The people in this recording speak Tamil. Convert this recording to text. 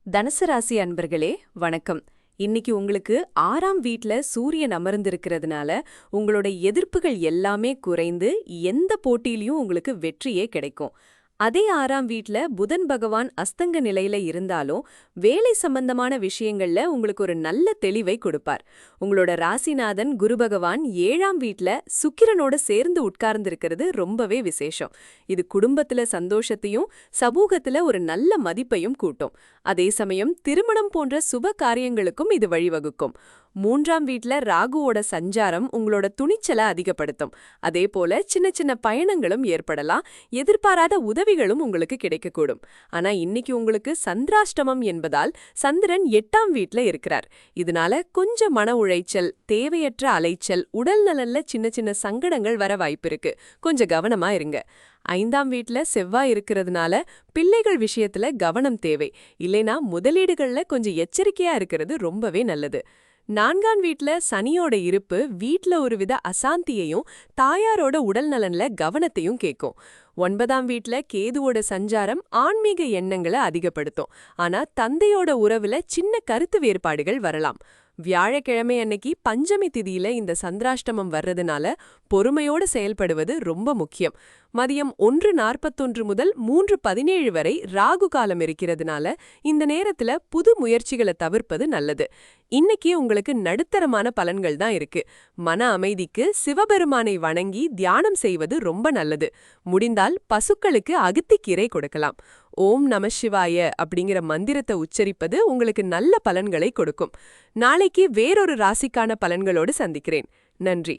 தனுசு ராசி அன்பர்களே வணக்கம். இன்னைக்கு உங்களுக்கு 6ஆம் வீட்ல சூரியன் அமர்ந்திருக்கிறதுனால உங்களோட எதிர்ப்புகள் எல்லாமே குறைந்து எந்த போட்டியிலயும் உங்களுக்கு வெற்றியே கிடைக்கும். அதே 6ஆம் வீட்ல புதன் பகவான் அஸ்தங்க நிலையில இருந்தாலும் வேலை சம்பந்தமான விஷயங்கள்ல உங்களுக்கு ஒரு நல்ல தெளிவை கொடுப்பார். உங்களோட ராசிநாதன் குரு பகவான் 7ஆம் வீட்ல சுக்கிரனோட சேர்ந்து உட்கார்ந்திருக்கிறது ரொம்பவே விசேஷம். இது குடும்பத்துல சந்தோஷத்தையும் சமூகத்துல ஒரு நல்ல மதிப்பையும் கூட்டும். அதே சமயம் திருமணம் போன்ற சுப காரியங்களுக்கும் இது வழிவகுக்கும். 3ஆம் வீட்ல ராகுவோட சஞ்சாரம் உங்களோட துணிச்சலை அதிகப்படுத்தும். அதே போல சின்ன சின்ன பயணங்களும் ஏற்படலாம். எதிர்பாராத உதவிகளும் உங்களுக்கு கிடைக்கக்கூடும். ஆனா இன்னைக்கு உங்களுக்கு சந்திராஷ்டமம் என்பதால் சந்திரன் 8ஆம் வீட்ல இருக்கிறார். இதனால கொஞ்சம் மன உளைச்சல், தேவையற்ற அலைச்சல், உடல் நலன்ல சின்ன சின்ன சங்கடங்கள் வர வாய்ப்பிருக்கு. கொஞ்சம் கவனமா இருங்க. 5ஆம் வீட்ல செவ்வாய் இருக்கிறதுனால பிள்ளைகள் விஷயத்துல கவனம் தேவை. இல்லைனா முதலீடுகள்ல கொஞ்சம் எச்சரிக்கையா இருக்கிறது ரொம்பவே நல்லது. 4ஆம் வீட்ல சனியோட இருப்பு வீட்ல ஒருவித அசாந்தியையும் தாயாரோட உடல் நலன்ல கவனத்தையும் கேட்கும். 9ஆம் வீட்ல கேதுவோட சஞ்சாரம் ஆன்மீக எண்ணங்களை அதிகப்படுத்தும். ஆனா தந்தையோட உறவுல சின்ன கருத்து வேறுபாடுகள் வரலாம். வியாழக்கிழமை அன்னைக்கு பஞ்சமி திதியில இந்த சந்திராஷ்டமம் வர்றதுனால பொறுமையோட செயல்படுவது ரொம்ப முக்கியம். மதியம் 1:41 முதல் 3:17 வரை ராகு காலம் இருக்கிறதுனால இந்த நேரத்துல புது முயற்சிகளை தவிர்ப்பது நல்லது. இன்னைக்கு உங்களுக்கு நடுத்தரமான பலன்கள் தான் இருக்கு. மன அமைதிக்கு சிவபெருமானை வணங்கி தியானம் செய்வது ரொம்ப நல்லது. முடிந்தால் பசுக்களுக்கு அகத்திக்கீரை கொடுக்கலாம். ஓம் நம சிவாய அப்படிங்கிற மந்திரத்தை உச்சரிப்பது உங்களுக்கு நல்ல பலன்களை கொடுக்கும். நாளைக்கு வேறொரு ராசிக்கான பலன்களோடு சந்திக்கிறேன். நன்றி.